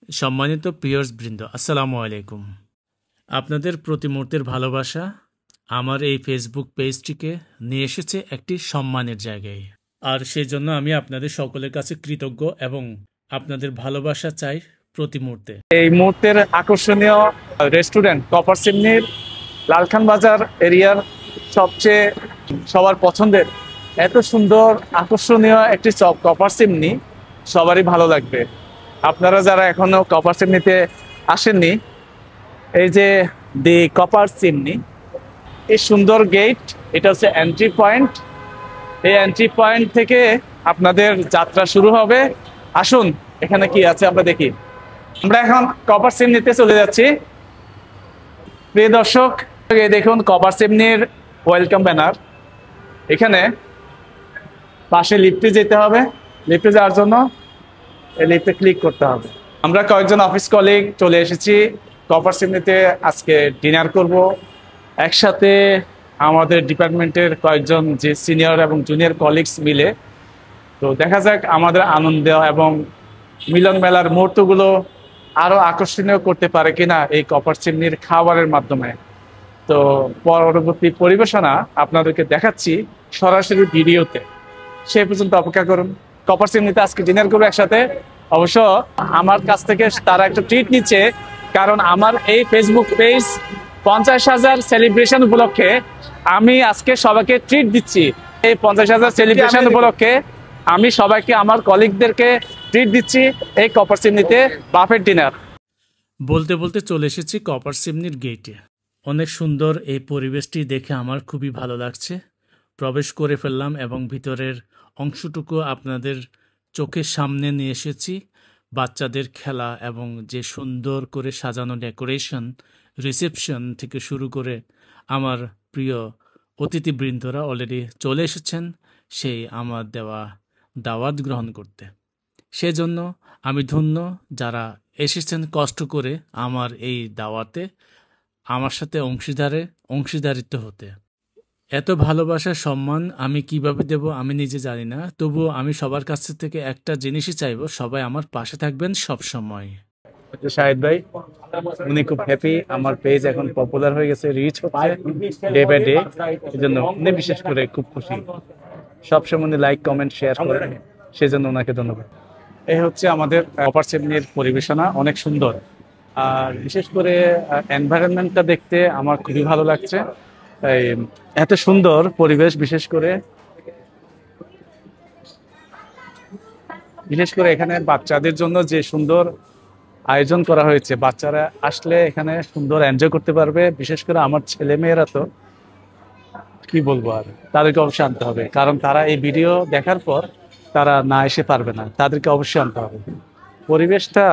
সম্মানিত প্রিয়র্স বৃন্দ, আসসালামু আলাইকুম। আপনাদের প্রতি মুহূর্তের ভালোবাসা আমার এই ফেসবুক পেজটিকে নিয়ে এসেছে একটি সম্মানের জায়গায়, আর সেই জন্য আমি আপনাদের সকলের কাছে কৃতজ্ঞ এবং আপনাদের ভালোবাসা চাই প্রতি মুহূর্তে। এই মুহূর্তের আকর্ষণীয় রেস্টুরেন্ট কপার চিমনির লালখান বাজার এরিয়ার সবচেয়ে সবার পছন্দের এত সুন্দর আকর্ষণীয় একটি চপ কপার চিমনি সবারই ভালো লাগবে। আপনারা যারা এখনো কপার চিমনিতে আসেননি, এই যে দি কপার চিমনি, এই সুন্দর গেট, এটা হচ্ছে এন্ট্রি পয়েন্ট। এই এন্ট্রি পয়েন্ট থেকে আপনাদের যাত্রা শুরু হবে। আসুন এখানে কি আছে আমরা দেখি। আমরা এখন কপার চিমনিতে চলে যাচ্ছি। প্রিয় দর্শক, দেখুন কপার চিমনির ওয়েলকাম ব্যানার। এখানে পাশে লিফটে যেতে হবে। লিফটে যাওয়ার জন্য এই লিফটে ক্লিক করতে হবে। আমরা কয়েকজন অফিস কলিগ চলে এসেছি কপার চিমনিতে। আজকে ডিনার করব একসাথে আমাদের ডিপার্টমেন্টের কয়েকজন যে সিনিয়র এবং জুনিয়র কলিগস মিলে। তো দেখা যাক আমাদের আনন্দ এবং মিলন মেলার মুহূর্তগুলো আরো আকর্ষণীয় করতে পারে কিনা এই কপার চিমনির খাবারের মাধ্যমে। তো পরবর্তী পরিবেশনা আপনাদেরকে দেখাচ্ছি সরাসরি ভিডিওতে। সেই পর্যন্ত অপেক্ষা করুন। কপার চিমনিতে আজকে ডিনার করবো একসাথে। অবশ্য আমার কাছ থেকে তারা একটা ট্রিট নিচ্ছে, কারণ আমার এই ফেসবুক পেজ 50,000 সেলিব্রেশন উপলক্ষে আমি আজকে সবাইকে ট্রিট দিচ্ছি। এই 50,000 সেলিব্রেশন উপলক্ষে আমি সবাইকে, আমার কলিগদেরকে ট্রিট দিচ্ছি এই কপার চিমনিতে বাফেট ডিনার। বলতে বলতে চলে এসেছি কপার চিমনির গেটে। অনেক সুন্দর এই পরিবেশটি দেখে আমার খুবই ভালো লাগছে। প্রবেশ করে ফেললাম এবং ভিতরের অংশটুকু আপনাদের চোখের সামনে নিয়ে এসেছি। বাচ্চাদের খেলা এবং যে সুন্দর করে সাজানো ডেকোরেশন, রিসেপশন থেকে শুরু করে আমার প্রিয় অতিথিবৃন্দরা অলরেডি চলে এসেছেন সেই আমার দেওয়া দাওয়াত গ্রহণ করতে। সেজন্য আমি ধন্য যারা এসেছেন কষ্ট করে আমার এই দাওয়াতে আমার সাথে অংশীদারিত্ব হতে। এত ভালোবাসা সম্মান আমি কিভাবে দেব আমি নিজে জানি না, তবুও আমি সবার কাছ থেকে একটা জিনিসই চাইবো, সবাই আমার পাশে থাকবেন সব সময়। শাহিদ ভাই উনি খুব হ্যাপি, আমার পেজ এখন পপুলার হয়ে গেছে, রিচ হচ্ছে ডে বাই ডে। এই জন্য উনি বিশেষ করে খুব খুশি, সবসময় উনি লাইক কমেন্ট শেয়ার করেন, সেই জন্য ওনাকে ধন্যবাদ। এই হচ্ছে আমাদের কপার চিমনির পরিবেশনা, অনেক সুন্দর। আর বিশেষ করে এনভায়রনমেন্টটা দেখতে আমার খুবই ভালো লাগছে। এত সুন্দর পরিবেশ, বিশেষ করে এখানে বাচ্চাদের জন্য যে সুন্দর আয়োজন করা হয়েছে। বাচ্চারা আসলে এখানে সুন্দর এনজয় করতে পারবে। বিশেষ করে আমার ছেলে মেয়েরা তো কি বলবো, আর তাদেরকে অবশ্যই আনতে হবে, কারণ তারা এই ভিডিও দেখার পর তারা না এসে পারবে না, তাদেরকে অবশ্যই আনতে হবে। পরিবেশটা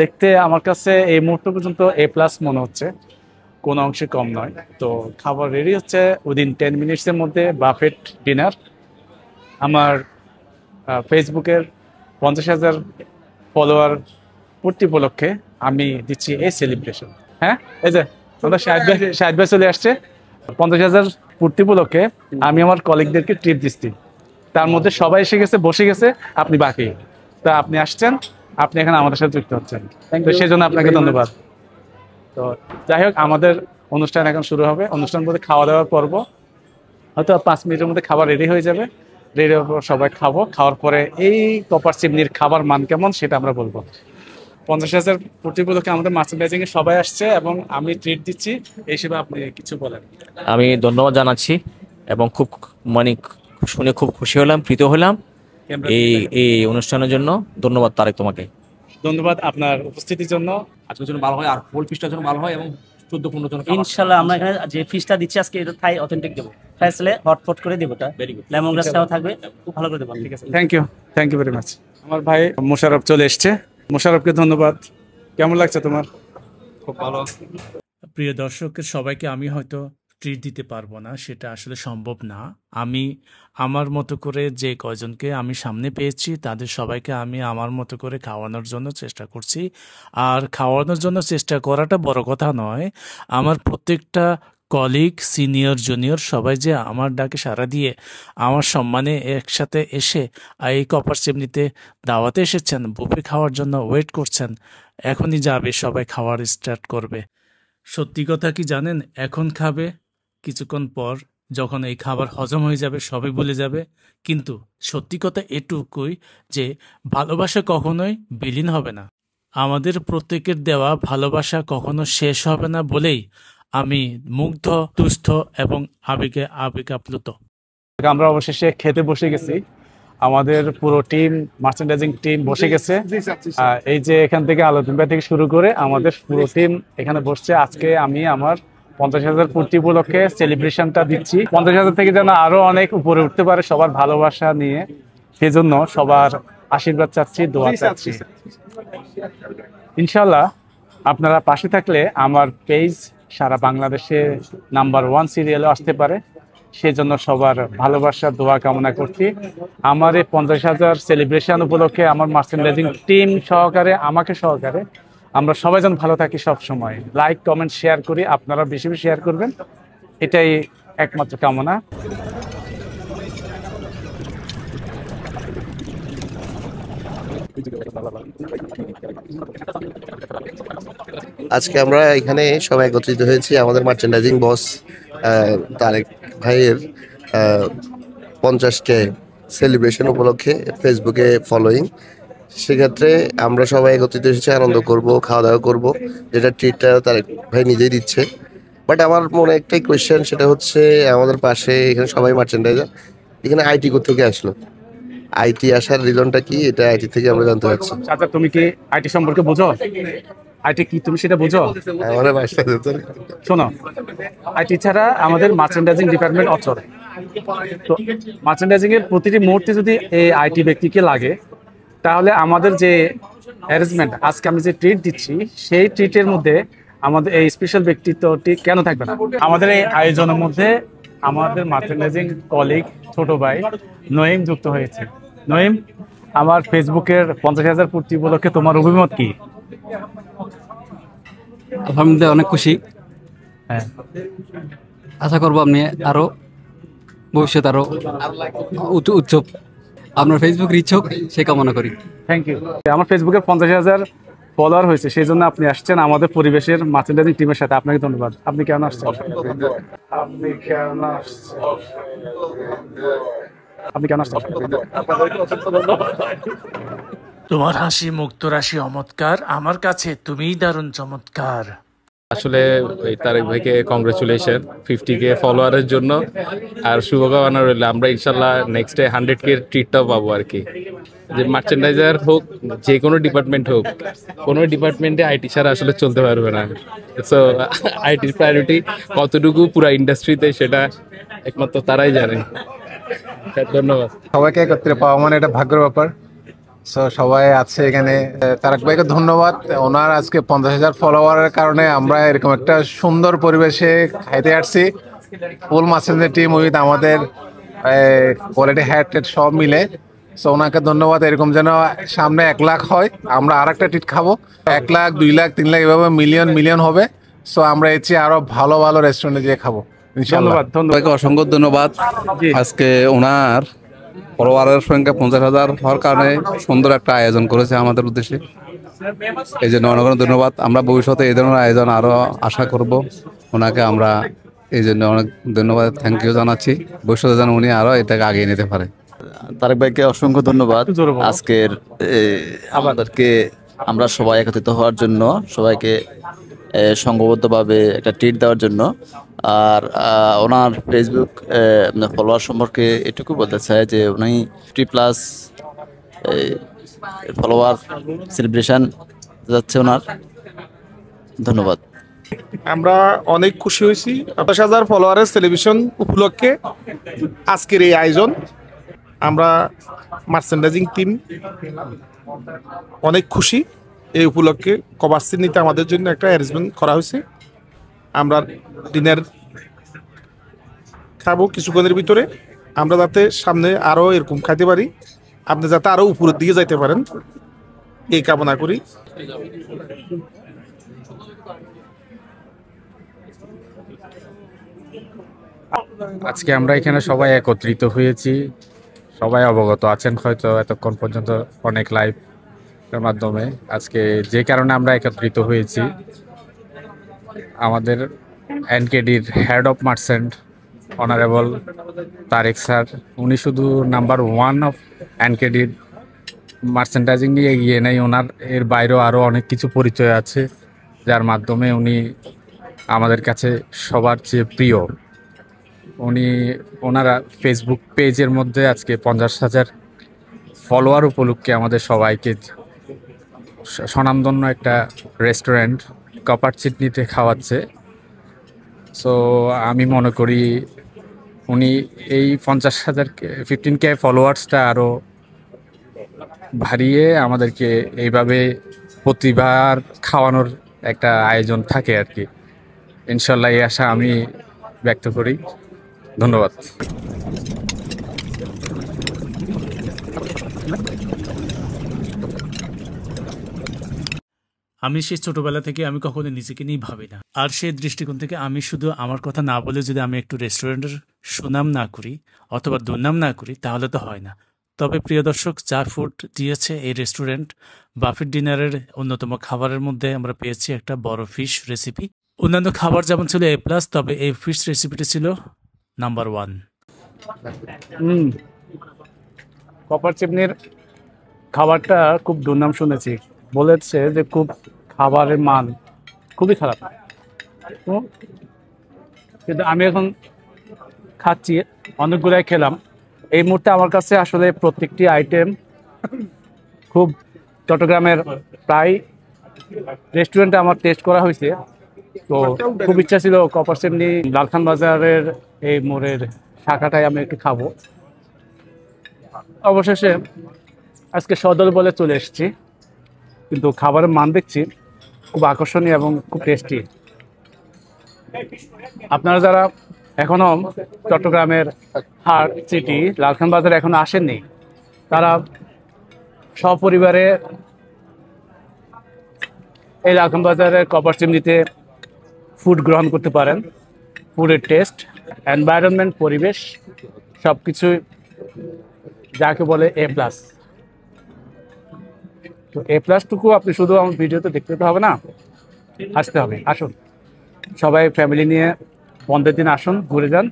দেখতে আমার কাছে এই মুহূর্ত পর্যন্ত A+ মনে হচ্ছে, কোনো অংশে কম নয়। তো খাবার রেডি হচ্ছে উইদিন 10 মিনিটসের মধ্যে, বাফেট ডিনার। আমার ফেসবুকের 50,000 ফলোয়ার পূর্তি উপলক্ষে আমি দিচ্ছি এই সেলিব্রেশন। হ্যাঁ, এই যে আমাদের শাহিদ ভাই চলে আসছে। 50,000 পূর্তি উপলক্ষে আমি আমার কলিগদেরকে ট্রিট দিচ্ছি। তার মধ্যে সবাই এসে গেছে, বসে গেছে, আপনি বাকি। তা আপনি আসছেন, আপনি এখানে আমাদের সাথে যুক্ত হচ্ছেন, তো সেই জন্য আপনাকে ধন্যবাদ। তো যাই হোক, আমাদের অনুষ্ঠান এখন শুরু হবে। অনুষ্ঠান বলতে খাওয়া দাওয়ার পর্ব, হয়তো 5 মিনিটের মধ্যে খাবার রেডি হয়ে যাবে। রেডি হওয়ার পর সবাই খাবো। খাওয়ার পরে এই কপার চিমনির খাবার মান কেমন সেটা আমরা বলবো। 50,000 পূর্তি উপলক্ষে আমাদের মার্চেন্ডাইজিং এ সবাই আসছে এবং আমি ট্রিট দিচ্ছি। এই হিসেবে আপনি কিছু বলেন। আমি ধন্যবাদ জানাচ্ছি এবং খুব শুনে খুব খুশি হলাম, প্রীত হলাম এই অনুষ্ঠানের জন্য। ধন্যবাদ তারেক, তোমাকে ধন্যবাদ আপনার উপস্থিতির জন্য। আজকের জন্য ভালো হয়, আর হোল ফিশটার জন্য ভালো হয় এবং 14-15 জন ইনশাআল্লাহ। আমরা এখানে যে ফিশটা দিচ্ছি আজকে, এটা থাই অথেন্টিক দেবো, ফ্রাইসলে হটপট করে দেবো। এটা ভেরি গুড। লেমন গ্রাসটাও থাকবে, খুব ভালো করে দেবো। ঠিক আছে, থ্যাংক ইউ ভেরি মাচ। আমার ভাই মোশাররফ চলে এসছে, মোশাররফকে ধন্যবাদ। কেমন লাগছে তোমার? খুব ভালো। প্রিয় দর্শকের সবাইকে আমি হয়তো ট্রিট দিতে পারবো না, সেটা আসলে সম্ভব না। আমি আমার মতো করে যে কয়জনকে আমি সামনে পেয়েছি তাদের সবাইকে আমি আমার মতো করে খাওয়ানোর জন্য চেষ্টা করছি। আর খাওয়ানোর জন্য চেষ্টা করাটা বড় কথা নয়, আমার প্রত্যেকটা কলিগ, সিনিয়র, জুনিয়র সবাই যে আমার ডাকে সাড়া দিয়ে আমার সম্মানে একসাথে এসে এই কপার চিমনিতে দাওয়াতে এসেছেন, বুফে খাওয়ার জন্য ওয়েট করছেন, এখনই যাবে, সবাই খাওয়ার স্টার্ট করবে। সত্যি কথা কি জানেন, এখন খাবে, কিছুক্ষণ পর যখন এই খাবার হজম হয়ে যাবে সবাই ভুলে যাবে। কিন্তু সত্যি কথা এটুকুই যে ভালোবাসা কখনোই বিলীন হবে না। আমাদের প্রত্যেকের দেওয়া ভালোবাসা কখনো শেষ হবে না বলেই আমি মুগ্ধ, তুষ্ট এবং আবেগে আপ্লুত। আমরা অবশেষে খেতে বসে গেছি, আমাদের পুরো টিম, মার্চেন্ডাইজিং টিম বসে গেছে। এই যে এখান থেকে আলোচনা থেকে শুরু করে আমাদের পুরো টিম এখানে বসছে। আজকে আমি আমার 50,000 পূর্তি উপলক্ষে সেলিব্রেশনটা দিচ্ছি। 50,000 থেকে যেন আরো অনেক উপরে উঠতে পারে সবার ভালোবাসা নিয়ে, সেজন্য সবার আশীর্বাদ চাচ্ছি, দোয়া চাচ্ছি। ইনশাল্লাহ আপনারা পাশে থাকলে আমার পেজ সারা বাংলাদেশে নাম্বার 1 সিরিয়ালে আসতে পারে, সেজন্য সবার ভালোবাসা দোয়া কামনা করছি। আমার এই 50,000 সেলিব্রেশন উপলক্ষে আমার মার্চেন্ডাইজিং টিম সহকারে, আমাকে সহকারে, আমরা সবাই যেন ভালো থাকি সব সময়। লাইক, কমেন্ট, শেয়ার করি, আপনারা বেশি বেশি শেয়ার করবেন, এটাই একমাত্র কামনা। আজকে আমরা এখানে সবাই একত্রিত হয়েছি আমাদের মার্চেন্ডাইজিং বস তারেক ভাইয়ের 50কে সেলিব্রেশন উপলক্ষে ফেসবুকে ফলোয়িং। সেক্ষেত্রে আমরা সবাই একত্রিত এসেছি, আনন্দ করব, খাওয়া দাওয়া করব, যেটা ট্রিটটা তারেক ভাই নিজেই দিচ্ছে। বাট আমার মনে একটাই কোয়েশ্চেন, সেটা হচ্ছে আমাদের পাশে এখানে সবাই মার্চেন্ডাইজার, এখানে আইটি কোথেকে আসলো? আইটি আসার রিজনটা কি, এটা আইটি থেকে আমরা জানতে পারছি। আচ্ছা, তুমি কি আইটি সম্পর্কে বুঝো? আইটি কি তুমি সেটা বুঝো? আমাদের বাসায় শোনো, আইটি ছাড়া আমাদের মার্চেন্ডাইজিং ডিপার্টমেন্ট অচল। তো মার্চেন্ডাইজিং এর প্রতিটি মুহূর্তে যদি এই আইটি ব্যক্তিকে লাগে, তাহলে আমাদের যে অ্যারেঞ্জমেন্ট, আজকে আমি যে ট্রিট দিচ্ছি, সেই ট্রিটের মধ্যে আমাদের এই স্পেশাল ব্যক্তিত্বটি কেন থাকবে না? আমাদের এই আয়োজনের মধ্যে আমাদের মার্চেন্ডাইজিং কলিগ, ছোট ভাই নঈম যুক্ত হয়েছে। নঈম, আমার ফেসবুকের 50,000 পূর্তি উপলক্ষে তোমার অভিমত কি? আলহামদুলিল্লাহ, অনেক খুশি। হ্যাঁ, আশা করবো আপনি আরো ভবিষ্যৎ আরো উৎসব আপনার ফেসবুক রিচ হোক, সে কামনা করি। Thank you. আমার ফেসবুকে 50,000 ফলোয়ার হয়েছে, সেই জন্য আপনি আসছেন আমাদের পরিবেশের মার্চেন্ডাইজিং টিমের সাথে। আপনাকে ধন্যবাদ। আপনি কেন আসছেন? তোমার হাসি মুক্ত রাশি অমৎকার, আমার কাছে তুমিই দারুণ চমৎকার। আসলে ওই তারেক ভাইকে কংগ্রেচুলেশন 50K ফলোয়ারের জন্য, আর শুভকামনা রইল। আমরা ইনশাল্লাহ নেক্সট ডে 100K ট্রিটটাও পাবো আর কি। যে মার্চেন্ডাইজার হোক, যে কোনো ডিপার্টমেন্ট হোক, কোনো ডিপার্টমেন্টে আইটি ছাড়া আসলে চলতে পারবে না। সো আইটির প্রায়োরিটি কতটুকু পুরো ইন্ডাস্ট্রিতে, সেটা একমাত্র তারাই জানে। ধন্যবাদ। সবাইকে একত্রে পাওয়া মানে এটা ভাগ্যের ব্যাপার। সো সবাই আছে এখানে। তারেক ভাইকে ধন্যবাদ, ওনার আজকে 50,000 ফলোয়ারের কারণে আমরা এরকম একটা সুন্দর পরিবেশে খাইতে আসছি। ফুল মার্চেন্ডাইজিং টিম উইথ আমাদের কোয়ালিটি হ্যাট সব মিলে। সো ওনাকে ধন্যবাদ। এরকম যেন সামনে 1 লাখ হয়, আমরা আর একটা ট্রিট খাবো। 1 লাখ, 2 লাখ, 3 লাখ, এভাবে মিলিয়ন হবে। সো আমরা এর চেয়ে আরো ভালো ভালো রেস্টুরেন্টে যেয়ে খাবো ইনশাআল্লাহ। ধন্যবাদ। অসংখ্য ধন্যবাদ। আজকে ওনার ফলোয়ারের সংখ্যা 50,000 হওয়ার কারণে সুন্দর একটা আয়োজন করেছে আমাদের উদ্দেশ্যে, এই জন্য অনেক অনেক ধন্যবাদ। আমরা ভবিষ্যতে এই ধরনের আয়োজন আরো আশা করব। ওনাকে আমরা এই জন্য অনেক ধন্যবাদ, থ্যাংক ইউ জানাচ্ছি। ভবিষ্যতে যেন উনি আরো এটাকে আগিয়ে নিতে পারে। তারেক ভাইকে অসংখ্য ধন্যবাদ আজকের আমাদেরকে, আমরা সবাই একত্রিত হওয়ার জন্য, সবাইকে সংঘবদ্ধভাবে একটা ট্রিট দেওয়ার জন্য। আর ওনার ফেসবুক ফলোয়ার সম্পর্কে এটুকু বলতে চাই যে উনি 50+ ফলোয়ার সেলিব্রেশন যাচ্ছে ওনার। ধন্যবাদ। আমরা অনেক খুশি হয়েছি 50,000 ফলোয়ারের সেলিব্রেশন উপলক্ষে আজকের এই আয়োজন। আমরা মার্চেন্ডাইজিং টিম অনেক খুশি। এই উপলক্ষে কভার সিডনিতে আমাদের জন্য একটা অ্যারেঞ্জমেন্ট করা হয়েছে। আমরা ডিনার খাবো কিছুক্ষণের ভিতরে, আমরা যাতে সামনে আরও এরকম খাইতে পারি, আপনি যাতে আরও উপরের দিকে যাইতে পারেন, এই কামনা করি। আজকে আমরা এখানে সবাই একত্রিত হয়েছি, সবাই অবগত আছেন হয়তো এতক্ষণ পর্যন্ত অনেক লাইভ মাধ্যমে আজকে যে কারণে আমরা একত্রিত হয়েছি, আমাদের এনকেডির head of merchant honourable Tarek sir, উনি শুধু নাম্বার 1 অফ এনকেডির মার্চেন্টাইজিং নিয়ে এগিয়ে নেই, ওনার এর বাইরেও আরও অনেক কিছু পরিচয় আছে যার মাধ্যমে উনি আমাদের কাছে সবার চেয়ে প্রিয়। ওনারা ফেসবুক পেজের মধ্যে আজকে 50,000 ফলোয়ার উপলক্ষে আমাদের সবাইকে স্বনামধন্য একটা রেস্টুরেন্ট কপার চিটনিতে খাওয়াচ্ছে। সো আমি মনে করি উনি এই 50,000 15K ফলোয়ার্সটা আরও বাড়িয়ে আমাদেরকে এইভাবে প্রতিবার খাওয়ানোর একটা আয়োজন থাকে আর কি। ইনশাল্লাহ এই আশা আমি ব্যক্ত করি। ধন্যবাদ। আমি সেই ছোটবেলা থেকে আমি কখনো নিজেকে নিয়ে ভাবি না, আর সেই দৃষ্টিকোণ থেকে আমি শুধু আমার কথা না বলে যদি আমি একটু রেস্টুরেন্টের সুনাম না করি অথবা দুর্নাম না করি তাহলে তো হয় না। তবে প্রিয় দর্শক, যা ফুড দিয়েছে এই রেস্টুরেন্ট, বাফেট ডিনারের অন্যতম খাবারের মধ্যে আমরা পেয়েছি একটা বড় ফিশ রেসিপি। অন্যান্য খাবার যেমন ছিল A+, তবে এই ফিশ রেসিপিটি ছিল নাম্বার 1। কপার চিমনির খাবারটা খুব দুর্নাম শুনেছি, বলেছে যে খুব খাবারের মান খুবই খারাপ। কিন্তু আমি এখন খাচ্ছি, অনেকগুলাই খেলাম। এই মুহূর্তে আমার কাছে আসলে প্রত্যেকটি আইটেম খুব চট্টগ্রামের প্রায় রেস্টুরেন্টে আমার টেস্ট করা হয়েছে। তো খুব ইচ্ছা ছিল কপার চিমনি লালখান বাজারের এই মোড়ের শাখাটায় আমি একটু খাবো। অবশেষে আজকে সদল বলে চলে এসেছি, কিন্তু খাবারের মান দেখছি খুব আকর্ষণীয় এবং খুব টেস্টি। আপনারা যারা এখনো চট্টগ্রামের হার্ট সিটি লালখান বাজারে এখনো আসেননি, তারা সপরিবারে এই লালখান বাজারের কপার চিমনিতে ফুড গ্রহণ করতে পারেন। ফুডের টেস্ট, এনভায়রনমেন্ট, পরিবেশ সব কিছুই যাকে বলে A+। তো A+টুকু আপনি শুধু আমার ভিডিওতে দেখতে তো হবে না, আসতে হবে। আসুন সবাই ফ্যামিলি নিয়ে বন্ধের দিন আসুন, ঘুরে যান,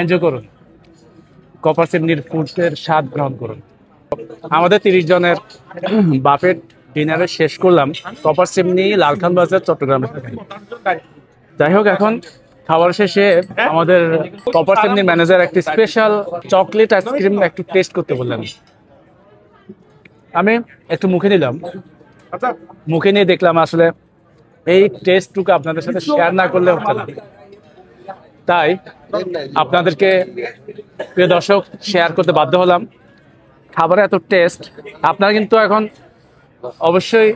এনজয় করুন, কপার চিমনির ফুডের স্বাদ গ্রহণ করুন। আমাদের 30 জনের বাফেট ডিনারে শেষ করলাম কপার চিমনি লালখান বাজার চট্টগ্রামে। যাই হোক, এখন খাবার শেষে আমাদের কপার চিমনি ম্যানেজার একটি স্পেশাল চকলেট আইসক্রিম একটু টেস্ট করতে বললেন। আমি একটু মুখে নিলাম, মুখে নিয়ে দেখলাম আসলে এই টেস্টটুকু আপনাদের সাথে শেয়ার না করলে হতো না, তাই আপনাদেরকে প্রিয় দর্শক শেয়ার করতে বাধ্য হলাম। খাবারের এত টেস্ট, আপনারা কিন্তু এখন অবশ্যই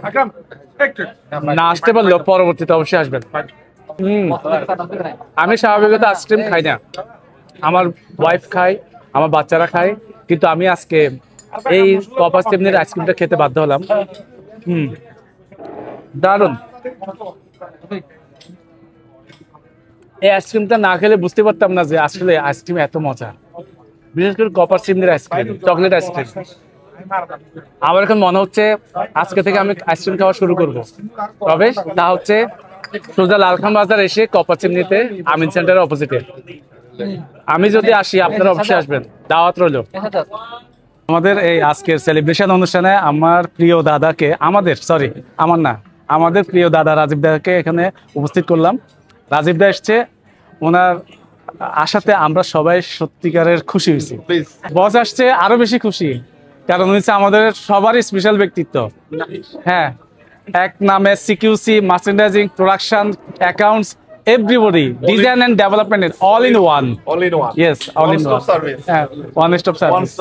না আসতে পারলেও পরবর্তীতে অবশ্যই আসবেন। আমি স্বাভাবিকত আইসক্রিম খাই না, আমার ওয়াইফ খায়, আমার বাচ্চারা খায়, কিন্তু আমি আজকে এই কপার চিমনির আইসক্রিমটা খেতে বাধ্য হলাম। দারুণ। এই আইসক্রিমটা না খেলে বুঝতে পারতাম না যে আসলে আইসক্রিম এত মজা, বিশেষ করে কপার চিমনির আইসক্রিম, চকলেট আইসক্রিম। আমার এখন মনে হচ্ছে আজকে থেকে আমি আইসক্রিম খাওয়া শুরু করব। তবে তা হচ্ছে সোজা লালখান বাজার এসে কপার চিমনিতে আমিন সেন্টারের অপোজিটে। আমি যদি আসি আপনারা অবশ্যই আসবেন, দাওয়াত রইল। আমাদের এই আজকের সেলিব্রেশন অনুষ্ঠানে আমার প্রিয় দাদাকে, আমাদের প্রিয় দাদা রাজীব দাকে এখানে উপস্থিত করলাম। রাজীব দা এসছে, ওনার আসাতে আমরা সবাই সত্যিকারের খুশি হয়েছি। বস আসছে আরো বেশি খুশি, কারণ হচ্ছে আমাদের সবারই স্পেশাল ব্যক্তিত্ব। হ্যাঁ, এক নামে সিকিউসি, merchandising, production, accounts, everybody, design and development is all in one. Yes, all in one. One stop service.